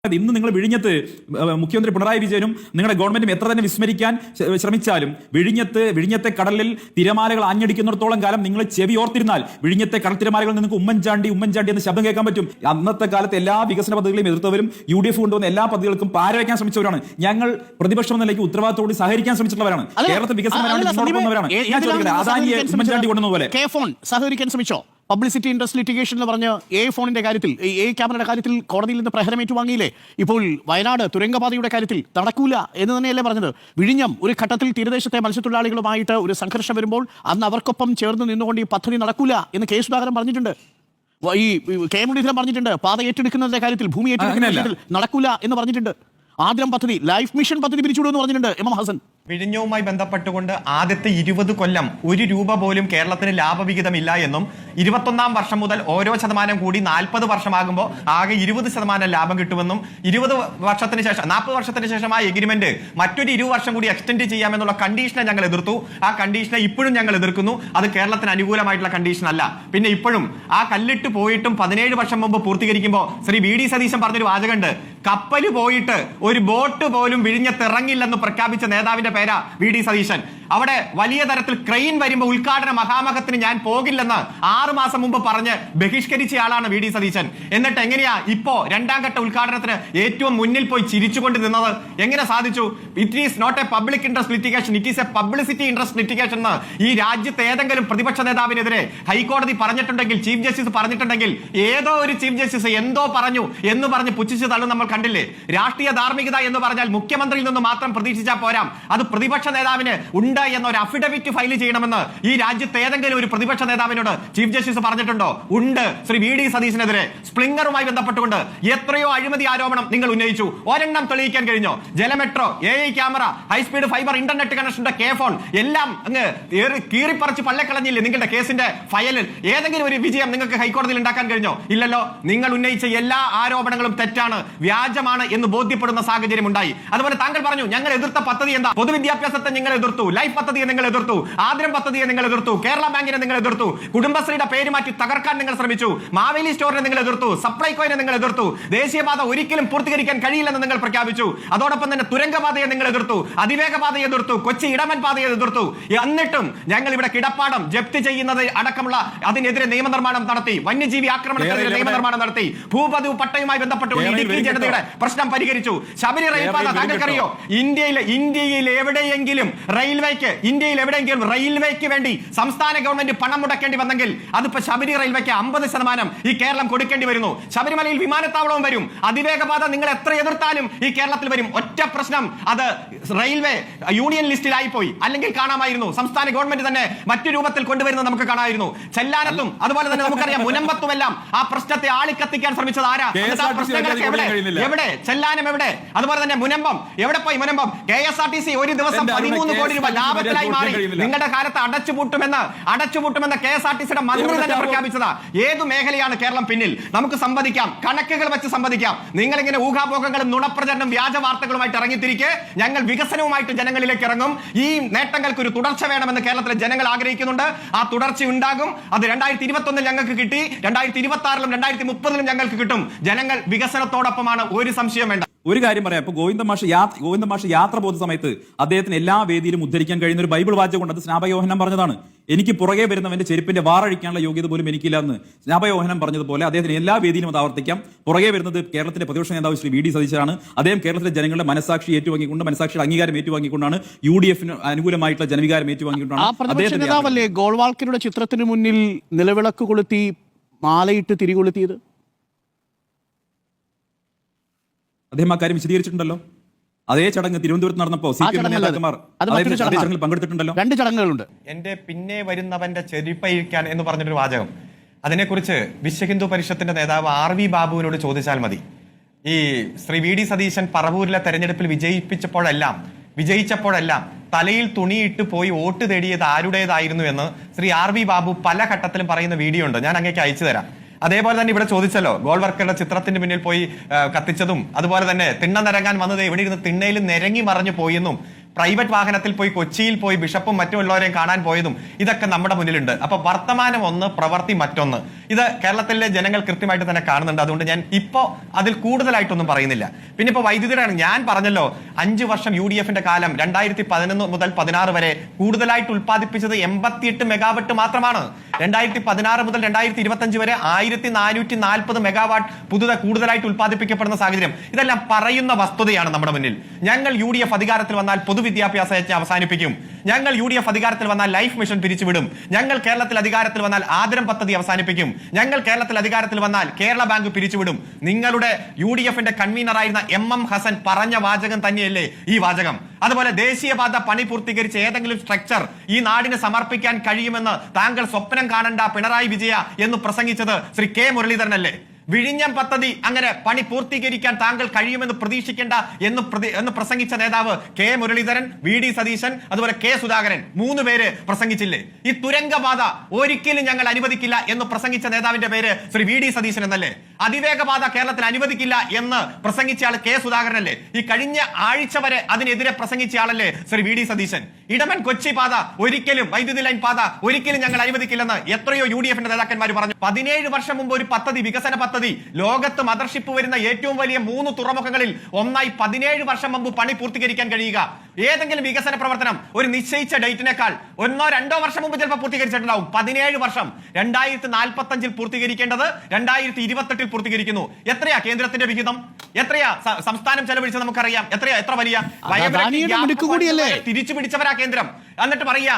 ഇന്ന് നിങ്ങൾ വിഴിഞ്ഞത്ത് മുഖ്യമന്ത്രി പിണറായി വിജയനും നിങ്ങളുടെ ഗവൺമെന്റും എത്ര തന്നെ വിസ്മരിക്കാൻ ശ്രമിച്ചാലും വിഴിഞ്ഞത്തെ കടലിൽ തിരമാലകൾ ആഞ്ഞടിക്കുന്നിടത്തോളം കാലം നിങ്ങൾ ചെവി ഓർത്തിരുന്നാൽ വിഴിഞ്ഞത്തെ കടൽ തിരമാലകളിൽ നിങ്ങൾക്ക് ഉമ്മൻചാണ്ടി എന്ന ശബ്ദം കേൾക്കാൻ പറ്റും. അന്നത്തെ കാലത്ത് എല്ലാ വികസന പദ്ധതികളെയും എതിർത്തവരും UDF കൊണ്ടുവന്ന എല്ലാ പദ്ധതികൾക്കും പാരവയ്ക്കാൻ ശ്രമിച്ചവരാണ്. ഞങ്ങൾ പ്രതിപക്ഷം എന്ന നിലയ്ക്ക് ഉത്തരവാദിത്തോടെ സഹകരിക്കാൻ ശ്രമിച്ചിട്ടുള്ളവരാണ്. കേരളത്തിൽ വികസനം ഉമ്മൻചാണ്ടി കൊണ്ടുവന്നതുപോലെ സഹകരിക്കാൻ ശ്രമിച്ചോ? പബ്ലിസിറ്റി ഇൻട്രസ്റ്റ് ലിറ്റിഗേഷൻ എന്ന് പറഞ്ഞ് ഫോണിന്റെ കാര്യത്തിൽ, ക്യാമറയുടെ കാര്യത്തിൽ കോടതിയിൽ നിന്ന് പ്രഹരമേറ്റു വാങ്ങിയില്ലേ? ഇപ്പോൾ വയനാട് തുരങ്കപാതയുടെ കാര്യത്തിൽ നടക്കൂല എന്ന് തന്നെയല്ലേ പറഞ്ഞത്? വിഴിഞ്ഞം ഒരു ഘട്ടത്തിൽ തീരദേശത്തെ മത്സ്യത്തൊഴിലാളികളുമായിട്ട് ഒരു സംഘർഷം വരുമ്പോൾ അന്ന് അവർക്കൊപ്പം ചേർന്ന് നിന്നുകൊണ്ട് ഈ പദ്ധതി നടക്കൂല എന്ന് കെ സുധാകരൻ പറഞ്ഞിട്ടുണ്ട്. ഈ കെ മുരളീധരൻ പറഞ്ഞിട്ടുണ്ട്. പാത ഏറ്റെടുക്കുന്നതിന്റെ കാര്യത്തിൽ, ഭൂമി ഏറ്റെടുക്കുന്നതിന്റെ കാര്യത്തിൽ നടക്കൂല എന്ന് പറഞ്ഞിട്ടുണ്ട്. ആദ്യം പദ്ധതി, ലൈഫ് മിഷൻ പദ്ധതി പിരിച്ചുവിടുമെന്ന് പറഞ്ഞിട്ടുണ്ട് എം ഹസൻ. വിഴിഞ്ഞവുമായി ബന്ധപ്പെട്ടുകൊണ്ട് ആദ്യത്തെ 20 കൊല്ലം ഒരു രൂപ പോലും കേരളത്തിന് ലാഭവിഹിതമില്ല എന്നും 21ാം വർഷം മുതൽ ഓരോ ശതമാനം കൂടി 40 വർഷമാകുമ്പോൾ ആകെ 20% ലാഭം കിട്ടുമെന്നും 40 വർഷത്തിന് ശേഷം ആ എഗ്രിമെന്റ് മറ്റൊരു 20 വർഷം കൂടി എക്സ്റ്റെൻഡ് ചെയ്യാമെന്നുള്ള കണ്ടീഷനെ ഞങ്ങൾ എതിർത്തു. ആ കണ്ടീഷനെ ഇപ്പോഴും ഞങ്ങൾ എതിർക്കുന്നു. അത് കേരളത്തിന് അനുകൂലമായിട്ടുള്ള കണ്ടീഷൻ അല്ല. പിന്നെ ഇപ്പോഴും ആ കല്ലിട്ട് പോയിട്ടും 17 വർഷം മുമ്പ് പൂർത്തീകരിക്കുമ്പോൾ ശ്രീ വി ഡി സതീശൻ പറഞ്ഞൊരു വാചകമുണ്ട്, കപ്പല് പോയിട്ട് ഒരു ബോട്ട് പോലും വിഴിഞ്ഞത്തിറങ്ങില്ലെന്ന് പ്രഖ്യാപിച്ച നേതാവിന്റെ പേരാ വി ഡി സതീശൻ. അവിടെ വലിയ തരത്തിൽ ക്രെയിൻ വരുമ്പോൾ ഉദ്ഘാടന മഹാമഹത്തിന് ഞാൻ പോകില്ലെന്ന് 6 മാസം മുമ്പ് പറഞ്ഞ് ബഹിഷ്കരിച്ച ആളാണ് വി ഡി സതീശൻ. എന്നിട്ട് എങ്ങനെയാ ഇപ്പോ 2ാം ഘട്ട ഉദ്ഘാടനത്തിന് ഏറ്റവും മുന്നിൽ പോയി ചിരിച്ചുകൊണ്ട് നിന്നത്? എങ്ങനെ സാധിച്ചു? It is not a public interest litigation, it is a publicity interest litigation എന്ന് ഈ രാജ്യത്ത് ഏതെങ്കിലും പ്രതിപക്ഷ നേതാവിനെതിരെ ഹൈക്കോടതി പറഞ്ഞിട്ടുണ്ടെങ്കിൽ, ചീഫ് ജസ്റ്റിസ് പറഞ്ഞിട്ടുണ്ടെങ്കിൽ, ഏതോ ഒരു ചീഫ് ജസ്റ്റിസ് എന്തോ പറഞ്ഞു എന്ന് പറഞ്ഞ് പുച്ഛിച്ച് തള്ളും നമ്മൾ കണ്ടില്ലേ? രാഷ്ട്രീയ ധാർമ്മികത എന്ന് പറഞ്ഞാൽ മുഖ്യമന്ത്രിയിൽ നിന്ന് മാത്രം പ്രതീക്ഷിച്ചാൽ പോരാ, അത് പ്രതിപക്ഷ നേതാവിന് ഉണ്ട് എന്നൊരു അഫിഡവിറ്റ് ഫയൽ ചെയ്യണമെന്ന് ഈ രാജ്യത്ത് ഏതെങ്കിലും ഒരു പ്രതിപക്ഷ നേതാവിനോട് ചീഫ് ജസ്റ്റിസ് പറഞ്ഞിട്ടുണ്ടോ? ഉണ്ട്. ശ്രീ വി ഡി സതീശനെതിരെ സ്പ്ലിംഗറുമായി ബന്ധപ്പെട്ടുകൊണ്ട് എത്രയോ അഴിമതി ആരോപണം നിങ്ങൾ ഉന്നയിച്ചു. ഒരെണ്ണം തെളിയിക്കാൻ കഴിഞ്ഞോ? ജലമെട്രോ, AI camera, high speed fibre internet കണക്ഷന്റെ ഫോൺ എല്ലാം അങ്ങ് കീറിപ്പറിച്ച് പള്ളക്കളഞ്ഞില്ലേ നിങ്ങളുടെ കേസിന്റെ ഫയലിൽ? ഏതെങ്കിലും ഒരു വിജയം നിങ്ങൾക്ക് ഹൈക്കോടതിയിൽ ഉണ്ടാക്കാൻ കഴിഞ്ഞോ? ഇല്ലല്ലോ. നിങ്ങൾ ഉന്നയിച്ച എല്ലാ ആരോപണങ്ങളും തെറ്റാണ്, വ്യാജമാണ് എന്ന് ബോധ്യപ്പെടുന്ന സാഹചര്യം ഉണ്ടായി. അതുപോലെ താങ്കൾ പറഞ്ഞു ഞങ്ങൾ എതിർത്ത പദ്ധതി എന്താ? പൊതുവിദ്യാഭ്യാസത്തെ നിങ്ങൾ എതിർത്തു, ലൈഫ് പദ്ധതിയെ നിങ്ങൾ എതിർത്തു, ആദ്രം പദ്ധതിയെ നിങ്ങൾ എതിർത്തു, കേരള ബാങ്കിനെ നിങ്ങൾ എതിർത്തു, കുടുംബശ്രീയുടെ പേര് മാറ്റി തകർക്കാൻ നിങ്ങൾ ശ്രമിച്ചു, മാവേലി സ്റ്റോറിനെ നിങ്ങൾ എതിർത്തു, സപ്ലൈകോയെ നിങ്ങൾ എതിർത്തു, ദേശീയപാത ഒരിക്കലും പൂർത്തീകരിക്കാൻ കഴിയില്ലെന്ന് നിങ്ങൾ പ്രഖ്യാപിച്ചു. അതോടൊപ്പം തന്നെ തുരങ്കപാതയെ നിങ്ങൾ എതിർത്തു, അതിവേഗ പാതയെ എതിർത്തു, കൊച്ചി ഇടമൻ പാതയെ എതിർത്തു. എന്നിട്ടും ഞങ്ങൾ ഇവിടെ കിടപ്പാടം ജപ്തി ചെയ്യുന്നത് അടക്കമുള്ള അതിനെതിരെ നിയമനിർമ്മാണം നടത്തി, വന്യജീവി ആക്രമണത്തിനെതിരെ നിയമനിർമ്മാണം നടത്തി, ഭൂപതിവ് പട്ടയുമായി ബന്ധപ്പെട്ടുകൊണ്ട് ഇടുക്കി ജനതയുടെ പ്രശ്നം പരിഹരിച്ചു. ശബരി റെയിൽപാത താങ്കൾക്കറിയോ? ഇന്ത്യയിൽ എവിടെയെങ്കിലും റെയിൽവേക്ക് വേണ്ടി സംസ്ഥാന ഗവൺമെന്റ് പണം മുടക്കേണ്ടി വന്നെങ്കിൽ അതിപ്പോ ശബരി റെയിൽവേക്ക് 50% ഈ കേരളം കൊടുക്കേണ്ടി വരുന്നു. ശബരിമലയിൽ വിമാനത്താവളവും വരും. അതിവേഗപാത നിങ്ങൾ എത്ര എതിർത്താലും ഈ കേരളത്തിൽ വരും. ഒറ്റ പ്രശ്നം, അത് റെയിൽവേ യൂണിയൻ ലിസ്റ്റിലായി പോയി, അല്ലെങ്കിൽ കാണാമായിരുന്നു. സംസ്ഥാന ഗവൺമെന്റ് തന്നെ മറ്റു രൂപത്തിൽ കൊണ്ടുവരുന്നത് നമുക്ക് കാണാമായിരുന്നു. ചെല്ലാനത്തും അതുപോലെ തന്നെ നമുക്കറിയാം മുനമ്പത്തുമെല്ലാം ആ പ്രശ്നത്തെ ആളിക്കത്തിക്കാൻ ശ്രമിച്ചത് ആരാ? എവിടെ ചെല്ലാനം? എവിടെ? അതുപോലെ തന്നെ മുനമ്പം എവിടെ പോയി? മുനമ്പം KSRTC ഒരു ദിവസം 13 കോടി രൂപ ലാഭത്തിലായി മാറി. നിങ്ങളുടെ കാലത്ത് അടച്ചുപൂട്ടുമെന്ന് KSRTCയുടെ മന്ത്രി തന്നെ പ്രഖ്യാപിച്ചതാ. ഏതു മേഖലയാണ് കേരളം പിന്നിൽ? നമുക്ക് സംവദിക്കാം, കണക്കുകൾ വെച്ച് സംവദിക്കാം. നിങ്ങൾ ഇങ്ങനെ ഊഹാപോഹങ്ങളും നുണപ്രചരണം വ്യാജ വാർത്തകളുമായിട്ട് ഇറങ്ങിത്തിരിക്കെ ഞങ്ങൾ വികസനവുമായിട്ട് ജനങ്ങളിലേക്ക് ഇറങ്ങും. ഈ നേട്ടങ്ങൾക്ക് ഒരു തുടർച്ച വേണമെന്ന് കേരളത്തിലെ ജനങ്ങൾ ആഗ്രഹിക്കുന്നുണ്ട്. ആ തുടർച്ച ഉണ്ടാകും. അത് 2021 ഞങ്ങൾക്ക് കിട്ടി, 2026 2030 ഞങ്ങൾക്ക് കിട്ടും. ജനങ്ങൾ വികസനത്തോടൊപ്പമാണ്, ഒരു സംശയം വേണ്ട. ഒരു കാര്യം പറയാം, ഇപ്പൊ ഗോവിന്ദ മാഷ് യാത്ര പോകുന്ന സമയത്ത് അദ്ദേഹത്തിന് എല്ലാ വേദിയിലും ഉദ്ധരിക്കാൻ കഴിയുന്ന ഒരു ബൈബിൾ വാചകം കൊണ്ട്, അത് സ്നാപയോഹനം പറഞ്ഞതാണ്. എനിക്ക് പുറകെ വരുന്നവന്റെ ചെരുപ്പിന്റെ വാറഴിക്കാനുള്ള യോഗ്യത പോലും എനിക്കില്ല എന്ന് സ്നാപയോഹനം പറഞ്ഞതുപോലെ അദ്ദേഹത്തിന് എല്ലാ വേദിയിലും അത് ആവർത്തിക്കാം. പുറകെ വരുന്നത് കേരളത്തിന്റെ പ്രതിപക്ഷ നേതാവ് ശ്രീ വി ഡി സതീശനാണ്. അദ്ദേഹം കേരളത്തിലെ ജനങ്ങളുടെ മനസാക്ഷി ഏറ്റുവാങ്ങിക്കൊണ്ട്, മനസാക്ഷിയുടെ അംഗീകാരം ഏറ്റുവാങ്ങിക്കൊണ്ടാണ്, UDFന് അനുകൂലമായിട്ടുള്ള ജനവികാരം ഏറ്റുവാങ്ങിക്കൊണ്ടാണ് ഗോൾവാൾക്കരുടെ ചിത്രത്തിന് മുന്നിൽ നിലവിളക്ക് കൊളുത്തി മാലയിട്ട് തിരികൊളുത്തിയത്. അദ്ദേഹം ആ കാര്യം വിശദീകരിച്ചിട്ടുണ്ടല്ലോ. അതേ ചടങ്ങ് തിരുവനന്തപുരത്ത് നടന്നപ്പോൾ ചടങ്ങിൽ പങ്കെടുത്തിട്ടുണ്ടല്ലോ. 2 ചടങ്ങുകളുണ്ട്. എന്റെ പിന്നെ വരുന്നവന്റെ ചെരുപ്പഴിക്കാൻ എന്ന് പറഞ്ഞൊരു വാചകം, അതിനെക്കുറിച്ച് വിശ്വഹിന്ദു പരിഷത്തിന്റെ നേതാവ് RV ബാബുവിനോട് ചോദിച്ചാൽ മതി. ഈ ശ്രീ വി ഡി സതീശൻ പറവൂരിലെ തെരഞ്ഞെടുപ്പിൽ വിജയിച്ചപ്പോഴെല്ലാം തലയിൽ തുണിയിട്ട് പോയി വോട്ട് തേടിയത് ആരുടേതായിരുന്നു എന്ന് ശ്രീ RV ബാബു പല ഘട്ടത്തിലും പറയുന്ന വീഡിയോ ഉണ്ട്. ഞാൻ അങ്ങേക്ക് അയച്ചു തരാം. അതേപോലെ തന്നെ ഇവിടെ ചോദിച്ചല്ലോ, ഗോൾവർക്കറുടെ ചിത്രത്തിന്റെ മുന്നിൽ പോയി കത്തിച്ചതും, അതുപോലെ തന്നെ തിണ്ണ നിരങ്ങാൻ വന്നത് എവിടെ ഇരുന്ന് തിണ്ണയിൽ നിരങ്ങി മറിഞ്ഞു പോയെന്നും പ്രൈവറ്റ് വാഹനത്തിൽ പോയി കൊച്ചിയിൽ പോയി ബിഷപ്പും മറ്റുള്ളവരെയും കാണാൻ പോയതും ഇതൊക്കെ നമ്മുടെ മുന്നിലുണ്ട്. അപ്പൊ വർത്തമാനം ഒന്ന്, പ്രവൃത്തി മറ്റൊന്ന്. ഇത് കേരളത്തിലെ ജനങ്ങൾ കൃത്യമായിട്ട് തന്നെ കാണുന്നുണ്ട്. അതുകൊണ്ട് ഞാൻ ഇപ്പോ അതിൽ കൂടുതലായിട്ടൊന്നും പറയുന്നില്ല. പിന്നെ ഇപ്പൊ വൈദ്യുതിയുടെ ഞാൻ പറഞ്ഞല്ലോ, 5 വർഷം UDF കാലം 2011 മുതൽ 16 വരെ കൂടുതലായിട്ട് ഉത്പാദിപ്പിച്ചത് 88 മെഗാവാട്ട് മാത്രമാണ്. 2016 മുതൽ 2025 വരെ 1440 മെഗാവാട്ട് കൂടുതലായിട്ട് ഉത്പാദിപ്പിക്കപ്പെടുന്ന സാഹചര്യം. ഇതെല്ലാം പറയുന്ന വസ്തുതയാണ് നമ്മുടെ മുന്നിൽ. ഞങ്ങൾ UDF അധികാരത്തിൽ വന്നാൽ പൊതുവിദ്യാഭ്യാസ യജ്ഞം അവസാനിപ്പിക്കും. ഞങ്ങൾ UDF അധികാരത്തിൽ വന്നാൽ ലൈഫ് മിഷൻ പിരിച്ചുവിടും. ഞങ്ങൾ കേരളത്തിൽ അധികാരത്തിൽ വന്നാൽ ആദരം പദ്ധതി അവസാനിപ്പിക്കും. ഞങ്ങൾ കേരളത്തിൽ അധികാരത്തിൽ വന്നാൽ കേരള ബാങ്ക് പിരിച്ചുവിടും. നിങ്ങളുടെ UDF കൺവീനറായിരുന്ന MM ഹസൻ പറഞ്ഞ വാചകം തന്നെയല്ലേ ഈ വാചകം? അതുപോലെ ദേശീയപാത പണി പൂർത്തീകരിച്ച് ഏതെങ്കിലും സ്ട്രക്ചർ ഈ നാടിന് സമർപ്പിക്കാൻ കഴിയുമെന്ന് താങ്കൾ സ്വപ്നം കാണണ്ട പിണറായി വിജയ എന്ന് പ്രസംഗിച്ചത് ശ്രീ K മുരളീധരനല്ലേ? വിഴിഞ്ഞം പദ്ധതി അങ്ങനെ പണി പൂർത്തീകരിക്കാൻ താങ്കൾ കഴിയുമെന്ന് പ്രതീക്ഷിക്കേണ്ട എന്ന് പ്രസംഗിച്ച നേതാവ് K മുരളീധരൻ, VD സതീശൻ, അതുപോലെ K സുധാകരൻ, 3 പേര് പ്രസംഗിച്ചില്ലേ? ഈ തുരങ്കപാത ഒരിക്കലും ഞങ്ങൾ അനുവദിക്കില്ല എന്ന് പ്രസംഗിച്ച നേതാവിന്റെ പേര് ശ്രീ VD സതീശൻ എന്നല്ലേ? അതിവേഗപാത കേരളത്തിൽ അനുവദിക്കില്ല എന്ന് പ്രസംഗിച്ചയാൾ K സുധാകരനല്ലേ? ഈ കഴിഞ്ഞ ആഴ്ച വരെ അതിനെതിരെ പ്രസംഗിച്ചയാളല്ലേ ശ്രീ VD സതീശൻ? ഇടമൺ കൊച്ചി പാത ഒരിക്കലും, വൈദ്യുതി ലൈൻ പാത ഒരിക്കലും ഞങ്ങൾ അനുവദിക്കില്ലെന്ന് എത്രയോ UDF നേതാക്കന്മാർ പറഞ്ഞു. 17 വർഷം മുമ്പ് ഒരു പദ്ധതി, വികസന പദ്ധതി, ലോകത്ത് മദർഷിപ്പ് വരുന്ന ഏറ്റവും വലിയ 3 തുറമുഖങ്ങളിൽ ഒന്നായി 17 വർഷം മുമ്പ് പണി പൂർത്തീകരിക്കാൻ കഴിയുക. ഏതെങ്കിലും വികസന പ്രവർത്തനം ഒരു നിശ്ചയിച്ച ഡേറ്റിനേക്കാൾ 1-2 വർഷം മുമ്പ് ചിലപ്പോൾ പൂർത്തീകരിച്ചിട്ടുണ്ടാവും. 17 വർഷം 2045 പൂർത്തീകരിക്കേണ്ടത് 2028 പൂർത്തീകരിക്കുന്നു. എത്രയാ കേന്ദ്രത്തിന്റെ വിഹിതം? എത്രയാ സംസ്ഥാനം ചെലവഴിച്ചത് നമുക്കറിയാം. എത്ര വലിയ തിരിച്ചു പിടിച്ചവരാ കേന്ദ്രം. എന്നിട്ട് പറയാ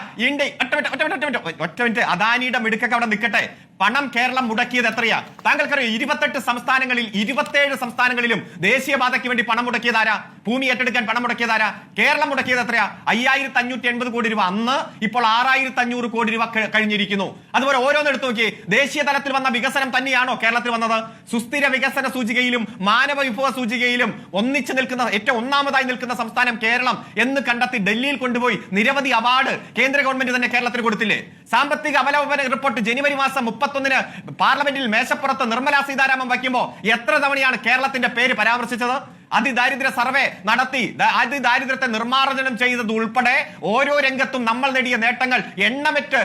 ഒറ്റ മിനിറ്റ് അദാനിയുടെ മിടുക്കൊക്കെ അവിടെ നിൽക്കട്ടെ. പണം കേരളം മുടക്കിയത് എത്രയാ താങ്കൾക്കറിയാം? 28 സംസ്ഥാനങ്ങളിൽ 27 സംസ്ഥാനങ്ങളിലും ദേശീയപാതയ്ക്ക് വേണ്ടി പണം മുടക്കിയതാരാ? ഭൂമി ഏറ്റെടുക്കാൻ പണം മുടക്കിയതാരാ? കേരളം മുടക്കിയത് എത്രയാ? 5580 കോടി രൂപ അന്ന്. ഇപ്പോൾ 6500 കോടി രൂപ കഴിഞ്ഞിരിക്കുന്നു. അതുപോലെ ഓരോന്ന് എടുത്തു നോക്കി. ദേശീയ തലത്തിൽ വന്ന വികസനം തന്നെയാണോ കേരളത്തിൽ വന്നത്? സുസ്ഥിര വികസന സൂചികയിലും മാനവ വിഭവ സൂചികയിലും ഒന്നിച്ചു നിൽക്കുന്ന, ഏറ്റവും ഒന്നാമതായി നിൽക്കുന്ന സംസ്ഥാനം കേരളം എന്ന് കണ്ടെത്തി ഡൽഹിയിൽ കൊണ്ടുപോയി നിരവധി അവാർഡ് കേന്ദ്ര ഗവൺമെന്റ് തന്നെ കേരളത്തിന് കൊടുത്തില്ലേ? സാമ്പത്തിക അവലോകന റിപ്പോർട്ട് ജനുവരി മാസം 31 പാർലമെന്റിൽ മേശപ്പുറത്ത് നിർമ്മലാ സീതാരാമൻ വയ്ക്കുമ്പോൾ എത്ര തവണയാണ് കേരളത്തിന്റെ പേര് പരാമർശിച്ചത്? അതിദാരിദ്ര്യ സർവേ നടത്തി അതിദാരിദ്ര്യത്തെ നിർമ്മാർജ്ജനം ചെയ്തത് ഉൾപ്പെടെ ഓരോ രംഗത്തും നമ്മൾ നേടിയ നേട്ടങ്ങൾ എണ്ണമറ്റ്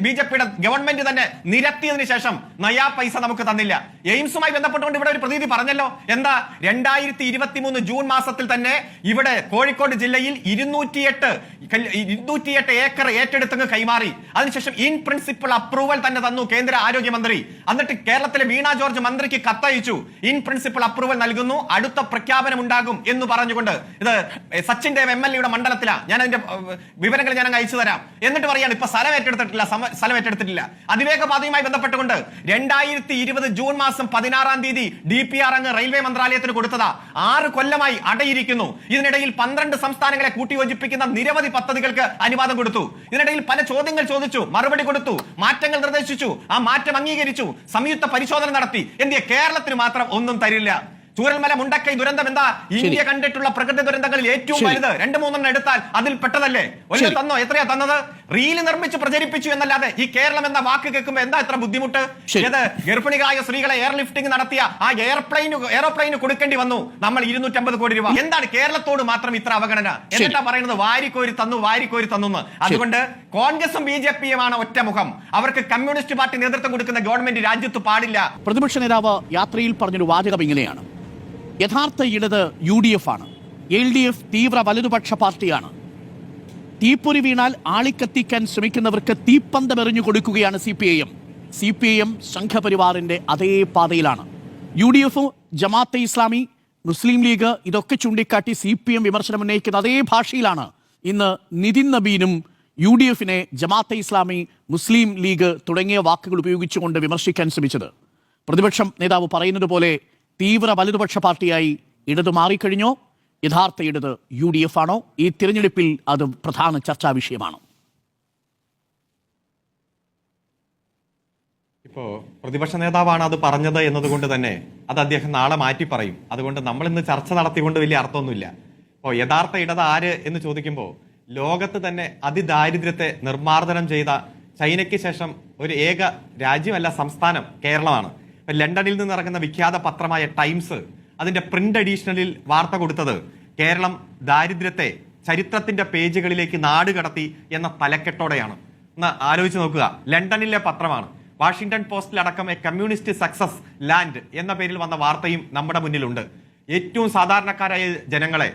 BJPയുടെ ഗവൺമെന്റ് തന്നെ നിരത്തിയതിനു ശേഷം നയാ പൈസ നമുക്ക് തന്നില്ല. എയിംസുമായി ബന്ധപ്പെട്ടുകൊണ്ട് ഇവിടെ ഒരു പ്രതീതി പറഞ്ഞല്ലോ. എന്താ? 2023 ജൂൺ മാസത്തിൽ തന്നെ ഇവിടെ കോഴിക്കോട് ജില്ലയിൽ 208 ഏക്കർ ഏറ്റെടുത്തങ്ങ് കൈമാറി. അതിനുശേഷം ഇൻ പ്രിൻസിപ്പിൾ അപ്രൂവൽ തന്നെ തന്നു കേന്ദ്ര ആരോഗ്യമന്ത്രി. എന്നിട്ട് കേരളത്തിലെ വീണ ജോർജ് മന്ത്രിക്ക് കത്തയച്ചു. ഇൻ പ്രിൻസിപ്പിൾ അപ്രൂവൽ നൽകുന്നു, അടുത്ത പ്രഖ്യാപനം ഉണ്ടാകും എന്ന് പറഞ്ഞുകൊണ്ട്. ഇത് സച്ചിൻ ദേവ് MLA മണ്ഡലത്തിലാണ്. ഞാൻ അതിന്റെ വിവരങ്ങൾ ഞാൻ അയച്ചു തരാം. എന്നിട്ട് പറയാണ് ഇപ്പൊ സ്ഥലം ഏറ്റെടുത്തിട്ടില്ല. അതിവേഗ പാതയുമായി ബന്ധപ്പെട്ടുകൊണ്ട് 2020 ജൂൺ മാസം 16-ാം തീയതി DPR അങ്ങ് റെയിൽവേ മന്ത്രാലയത്തിന് കൊടുത്തതാ. 6 കൊല്ലമായി അടയിരിക്കുന്നു. ഇതിനിടയിൽ 12 സംസ്ഥാനങ്ങളെ കൂട്ടിയോജിപ്പിക്കുന്ന നിരവധി പദ്ധതികൾക്ക് അനുവാദം കൊടുത്തു. ഇതിനിടയിൽ പല ചോദ്യങ്ങൾ ചോദിച്ചു, മറുപടി കൊടുത്തു, മാറ്റങ്ങൾ നിർദ്ദേശിച്ചു, ആ മാറ്റം അംഗീകരിച്ചു, സംയുക്ത പരിശോധന നടത്തി. എന്തിയെ കേരളത്തിന് മാത്രം ഒന്നും തരില്ല? ചൂരൽമല മുണ്ടക്കൈ ദുരന്തം എന്താ? ഇന്ത്യ കണ്ടിട്ടുള്ള പ്രകൃതി ദുരന്തങ്ങളിൽ ഏറ്റവും വലുത്. 2-3 എടുത്താൽ അതിൽ പെട്ടതല്ലേ? ഒന്നും തന്നോ? എത്രയാ തന്നത്? റീല് നിർമ്മിച്ച് പ്രചരിപ്പിച്ചു എന്നല്ലാതെ ഈ കേരളം എന്ന വാക്ക് കേൾക്കുമ്പോൾ എന്താ എത്ര ബുദ്ധിമുട്ട്? ഏത് ഗർഭിണികളായ സ്ത്രീകളെ എയർലിഫ്റ്റിംഗ് നടത്തിയ ആ എയറോപ്ലെയിന് കൊടുക്കേണ്ടി വന്നു നമ്മൾ 250 കോടി രൂപ. എന്താണ് കേരളത്തോട് മാത്രം ഇത്ര അവഗണന? എന്നിട്ടാ പറയുന്നത് വാരിക്കോരി തന്നു. അതുകൊണ്ട് കോൺഗ്രസും BJPയുമാണ് ഒറ്റമുഖം. അവർക്ക് കമ്മ്യൂണിസ്റ്റ് പാർട്ടി നേതൃത്വം കൊടുക്കുന്ന ഗവൺമെന്റ് രാജ്യത്ത് പാടില്ല. പ്രതിപക്ഷ നേതാവ് യാത്രയിൽ പറഞ്ഞൊരു വാചകം ഇങ്ങനെയാണ്: യഥാർത്ഥ ഇടത് UDF ആണ്, LDF തീവ്ര വലതുപക്ഷ പാർട്ടിയാണ്. തീപ്പൊരി വീണാൽ ആളിക്കത്തിക്കാൻ ശ്രമിക്കുന്നവർക്ക് തീപ്പന്തമെറിഞ്ഞു കൊടുക്കുകയാണ് CPIM സംഘപരിവാറിന്റെ അതേ പാതയിലാണ്. UDF, ജമാഅത്തെ ഇസ്ലാമി, മുസ്ലിം ലീഗ് ഇതൊക്കെ ചൂണ്ടിക്കാട്ടി CPM വിമർശനം ഉന്നയിക്കുന്ന അതേ ഭാഷയിലാണ് ഇന്ന് നിതിൻ നബീനും UDFനെ ജമാഅത്തെ ഇസ്ലാമി, മുസ്ലിം ലീഗ് തുടങ്ങിയ വാക്കുകൾ ഉപയോഗിച്ചുകൊണ്ട് വിമർശിക്കാൻ ശ്രമിച്ചത്. പ്രതിപക്ഷം നേതാവ് പറയുന്നത് പോലെ തീവ്ര വലതുപക്ഷ പാർട്ടിയായി ഇടത് മാറിക്കഴിഞ്ഞോ? യഥാർത്ഥ ഇടത് UDF ആണോ? ഈ തിരഞ്ഞെടുപ്പിൽ അത് പ്രധാന ചർച്ചാ വിഷയമാണ്. ഇപ്പോ പ്രതിപക്ഷ നേതാവാണ് അത് പറഞ്ഞത് എന്നതുകൊണ്ട് തന്നെ അത് അദ്ദേഹം നാളെ മാറ്റി പറയും. അതുകൊണ്ട് നമ്മൾ ഇന്ന് ചർച്ച നടത്തിക്കൊണ്ട് വലിയ അർത്ഥമൊന്നുമില്ല. അപ്പോൾ യഥാർത്ഥ ഇടത് ആര് എന്ന് ചോദിക്കുമ്പോൾ ലോകത്ത് തന്നെ അതിദാരിദ്ര്യത്തെ നിർമ്മാർജ്ജനം ചെയ്ത ചൈനയ്ക്ക് ശേഷം ഒരു ഏക രാജ്യമല്ല സംസ്ഥാനം കേരളമാണ്. ലണ്ടനിൽ നിന്ന് ഇറങ്ങുന്ന വിഖ്യാത പത്രമായ ടൈംസ് അതിന്റെ പ്രിന്റ് എഡീഷണലിൽ വാർത്ത കൊടുത്തത് കേരളം ദാരിദ്ര്യത്തെ ചരിത്രത്തിന്റെ പേജുകളിലേക്ക് നാട് കടത്തി എന്ന തലക്കെട്ടോടെയാണ്. ഒന്ന് ആലോചിച്ച് നോക്കുക. ലണ്ടനിലെ പത്രമാണ്. വാഷിംഗ്ടൺ പോസ്റ്റിലടക്കം എ കമ്മ്യൂണിസ്റ്റ് സക്സസ് ലാൻഡ് എന്ന പേരിൽ വന്ന വാർത്തയും നമ്മുടെ മുന്നിലുണ്ട്. ഏറ്റവും സാധാരണക്കാരായ ജനങ്ങളെ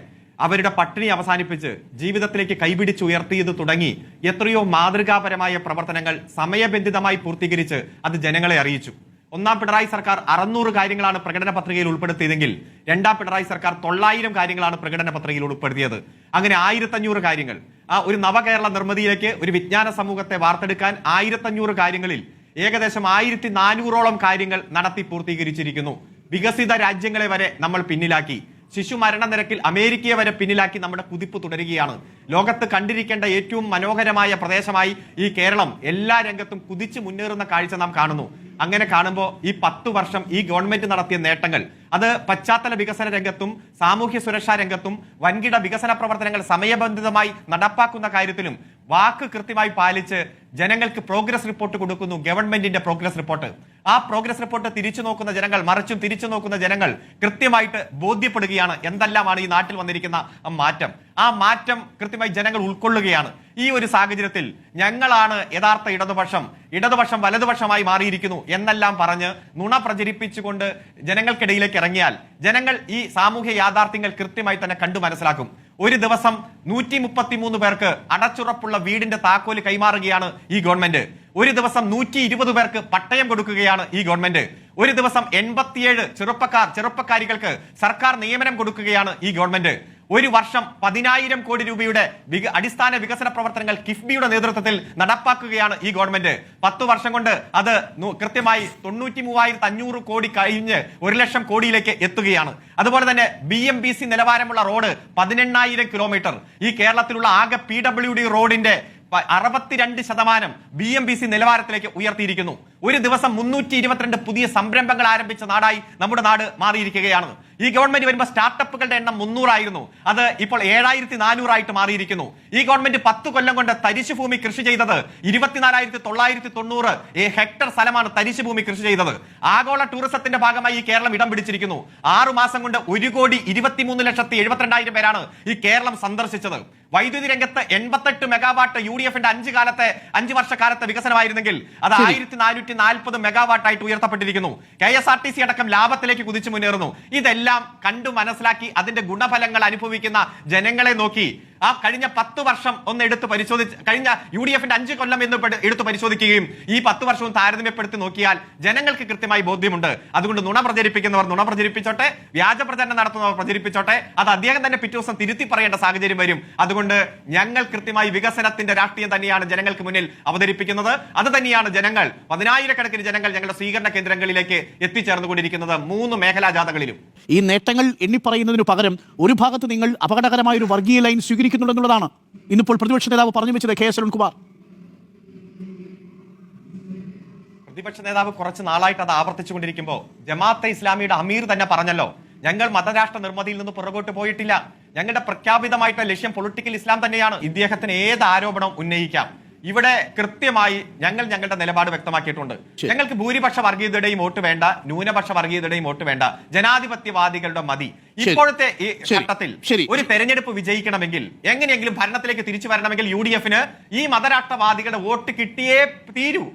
അവരുടെ പട്ടിണി അവസാനിപ്പിച്ച് ജീവിതത്തിലേക്ക് കൈപിടിച്ചുയർത്തിയത് തുടങ്ങി എത്രയോ മാതൃകാപരമായ പ്രവർത്തനങ്ങൾ സമയബന്ധിതമായി പൂർത്തീകരിച്ച് അത് ജനങ്ങളെ അറിയിച്ചു. ഒന്നാം പിണറായി സർക്കാർ 600 കാര്യങ്ങളാണ് പ്രകടന പത്രികയിൽ ഉൾപ്പെടുത്തിയതെങ്കിൽ രണ്ടാം പിണറായി സർക്കാർ 900 കാര്യങ്ങളാണ് പ്രകടന പത്രികയിൽ ഉൾപ്പെടുത്തിയത്. അങ്ങനെ 1500 കാര്യങ്ങൾ. ആ ഒരു നവകേരള നിർമ്മിതിയിലേക്ക് ഒരു വിജ്ഞാന സമൂഹത്തെ വാർത്തെടുക്കാൻ 1500 കാര്യങ്ങളിൽ ഏകദേശം 1400ഓളം കാര്യങ്ങൾ നടത്തി പൂർത്തീകരിച്ചിരിക്കുന്നു. വികസിത രാജ്യങ്ങളെ വരെ നമ്മൾ പിന്നിലാക്കി. ശിശു മരണനിരക്കിൽ അമേരിക്കയെ വരെ പിന്നിലാക്കി നമ്മുടെ കുതിപ്പ് തുടരുകയാണ്. ലോകത്ത് കണ്ടിരിക്കേണ്ട ഏറ്റവും മനോഹരമായ പ്രദേശമായി ഈ കേരളം എല്ലാ രംഗത്തും കുതിച്ചു മുന്നേറുന്ന കാഴ്ച നാം കാണുന്നു. അങ്ങനെ കാണുമ്പോൾ ഈ 10 വർഷം ഈ ഗവൺമെന്റ് നടത്തിയ നേട്ടങ്ങൾ അത് പശ്ചാത്തല വികസന രംഗത്തും സാമൂഹ്യ സുരക്ഷാ രംഗത്തും വൻകിട വികസന പ്രവർത്തനങ്ങൾ സമയബന്ധിതമായി നടപ്പാക്കുന്ന കാര്യത്തിലും വാക്ക് കൃത്യമായി പാലിച്ച് ജനങ്ങൾക്ക് പ്രോഗ്രസ് റിപ്പോർട്ട് കൊടുക്കുന്നു. ഗവൺമെന്റിന്റെ പ്രോഗ്രസ് റിപ്പോർട്ട്. ആ പ്രോഗ്രസ് റിപ്പോർട്ട് തിരിച്ചു നോക്കുന്ന ജനങ്ങൾ, മറിച്ചും തിരിച്ചു നോക്കുന്ന ജനങ്ങൾ കൃത്യമായിട്ട് ബോധ്യപ്പെടുകയാണ് എന്തെല്ലാമാണ് ഈ നാട്ടിൽ വന്നിരിക്കുന്ന മാറ്റം. ആ മാറ്റം കൃത്യമായി ജനങ്ങൾ ഉൾക്കൊള്ളുകയാണ്. ഈ ഒരു സാഹചര്യത്തിൽ ഞങ്ങളാണ് യഥാർത്ഥ ഇടതുപക്ഷം വലതുപക്ഷമായി മാറിയിരിക്കുന്നു എന്നെല്ലാം പറഞ്ഞ് നുണ പ്രചരിപ്പിച്ചുകൊണ്ട് ജനങ്ങൾക്കിടയിലേക്ക് ഇറങ്ങിയാൽ ജനങ്ങൾ ഈ സാമൂഹ്യ യാഥാർത്ഥ്യങ്ങൾ കൃത്യമായി തന്നെ കണ്ടു മനസ്സിലാക്കും. ഒരു ദിവസം 133 പേർക്ക് അടച്ചുറപ്പുള്ള വീടിന്റെ താക്കോല് കൈമാറുകയാണ് ഈ ഗവൺമെന്റ്. ഒരു ദിവസം 120 പേർക്ക് പട്ടയം കൊടുക്കുകയാണ് ഈ ഗവൺമെന്റ്. ഒരു ദിവസം 87 ചെറുപ്പക്കാരികൾക്ക് സർക്കാർ നിയമനം കൊടുക്കുകയാണ് ഈ ഗവൺമെന്റ്. ഒരു വർഷം 10,000 കോടി രൂപയുടെ അടിസ്ഥാന വികസന പ്രവർത്തനങ്ങൾ കിഫ്ബിയുടെ നേതൃത്വത്തിൽ നടപ്പാക്കുകയാണ് ഈ ഗവൺമെന്റ്. 10 വർഷം കൊണ്ട് അത് കൃത്യമായി 93,500 കോടി കഴിഞ്ഞ് 1,00,000 കോടിയിലേക്ക് എത്തുകയാണ്. അതുപോലെ തന്നെ BMBC നിലവാരമുള്ള റോഡ് 18,000 കിലോമീറ്റർ. ഈ കേരളത്തിലുള്ള ആകെ PWD റോഡിന്റെ 62% BMBC നിലവാരത്തിലേക്ക് ഉയർത്തിയിരിക്കുന്നു. ഒരു ദിവസം 322 പുതിയ സംരംഭങ്ങൾ ആരംഭിച്ച നാടായി നമ്മുടെ നാട് മാറിയിരിക്കുകയാണ്. ഈ ഗവൺമെന്റ് വരുമ്പോൾ സ്റ്റാർട്ടപ്പുകളുടെ എണ്ണം 300 ആയിരുന്നു. അത് ഇപ്പോൾ 7,400 ആയിട്ട് മാറിയിരിക്കുന്നു. ഈ ഗവൺമെന്റ് 10 കൊല്ലം കൊണ്ട് തരിശുഭൂമി കൃഷി ചെയ്തത് 24,990 ഹെക്ടർ സ്ഥലമാണ് തരിശുഭൂമി കൃഷി ചെയ്തത്. ആഗോള ടൂറിസത്തിന്റെ ഭാഗമായി ഈ കേരളം ഇടം പിടിച്ചിരിക്കുന്നു. 6 മാസം കൊണ്ട് 1,23,72,000 പേരാണ് ഈ കേരളം സന്ദർശിച്ചത്. വൈദ്യുതി രംഗത്ത് 88 മെഗാവാട്ട് UDFന്റെ 5 വർഷക്കാലത്തെ വികസനമായിരുന്നെങ്കിൽ അത് 1,440 മെഗാവാട്ട് ആയിട്ട് ഉയർത്തപ്പെട്ടിരിക്കുന്നു. KSRTC അടക്കം ലാഭത്തിലേക്ക് കുതിച്ചു മുന്നേറുന്നു. ഇതെല്ലാം കണ്ടു മനസ്സിലാക്കി അതിന്റെ ഗുണഫലങ്ങൾ അനുഭവിക്കുന്ന ജനങ്ങളെ നോക്കി ആ കഴിഞ്ഞ 10 വർഷം ഒന്ന് എടുത്ത് പരിശോധിച്ച് കഴിഞ്ഞ UDFന്റെ 5 കൊല്ലം എന്ന് എടുത്ത് പരിശോധിക്കുകയും ഈ 10 വർഷവും താരതമ്യപ്പെടുത്തി നോക്കിയാൽ ജനങ്ങൾക്ക് കൃത്യമായി ബോധ്യമുണ്ട്. അതുകൊണ്ട് നുണ പ്രചരിപ്പിക്കുന്നവർ നുണ പ്രചരിപ്പിച്ചോട്ടെ, വ്യാജ പ്രചരണം നടത്തുന്നവർ പ്രചരിപ്പിച്ചോട്ടെ. അത് അദ്ദേഹം തന്നെ പിറ്റേ ദിവസം തിരുത്തി പറയേണ്ട സാഹചര്യം വരും. അതുകൊണ്ട് ഞങ്ങൾ കൃത്യമായി വികസനത്തിന്റെ രാഷ്ട്രീയം തന്നെയാണ് ജനങ്ങൾക്ക് മുന്നിൽ അവതരിപ്പിക്കുന്നത്. അത് തന്നെയാണ് ജനങ്ങൾ 10,000-കണക്കിന് ജനങ്ങൾ ഞങ്ങളുടെ സ്വീകരണ കേന്ദ്രങ്ങളിലേക്ക് എത്തിച്ചേർന്നുകൊണ്ടിരിക്കുന്നത് 3 മേഖലാ ജാഥകളിലും. ഈ നേട്ടങ്ങൾ എണ്ണിപ്പറയുന്നതിന് പകരം ഒരു ഭാഗത്ത് നിങ്ങൾ അപകടകരമായ ഒരു വർഗീയ ലൈൻ സ്വീകരിക്കുന്നുണ്ടെന്നുള്ളതാണ് ഇന്നിപ്പോൾ പ്രതിപക്ഷ നേതാവ് പറഞ്ഞു വെച്ചത്. KS അരുൺകുമാർ, പ്രതിപക്ഷ നേതാവ് കുറച്ച് നാളായിട്ട് അത് ആവർത്തിച്ചുകൊണ്ടിരിക്കുമ്പോൾ ജമാഅത്തെ ഇസ്ലാമിയുടെ അമീർ തന്നെ പറഞ്ഞല്ലോ, ഞങ്ങൾ മതരാഷ്ട്ര നിർമ്മിതിയിൽ നിന്ന് പുറകോട്ട് പോയിട്ടില്ല. ഞങ്ങളുടെ പ്രഖ്യാപിതമായിട്ടുള്ള ലക്ഷ്യം പൊളിറ്റിക്കൽ ഇസ്ലാം തന്നെയാണ്. ഇദ്ദേഹത്തിന് ഏത് ആരോപണം ഉന്നയിക്കാം. ഇവിടെ കൃത്യമായി ഞങ്ങളുടെ നിലപാട് വ്യക്തമാക്കിയിട്ടുണ്ട്. ഞങ്ങൾക്ക് ഭൂരിപക്ഷ വർഗീയതയുടെയും വോട്ട് വേണ്ട, ന്യൂനപക്ഷ വർഗീയതയുടെയും വോട്ട് വേണ്ട, ജനാധിപത്യവാദികളുടെ മതി. ഇപ്പോഴത്തെ ഈ ഘട്ടത്തിൽ ഒരു തെരഞ്ഞെടുപ്പ് വിജയിക്കണമെങ്കിൽ, എങ്ങനെയെങ്കിലും ഭരണത്തിലേക്ക് തിരിച്ചു വരണമെങ്കിൽ UDFന് ഈ മതരാഷ്ട്രവാദികളുടെ വോട്ട് കിട്ടിയേ തീരൂ.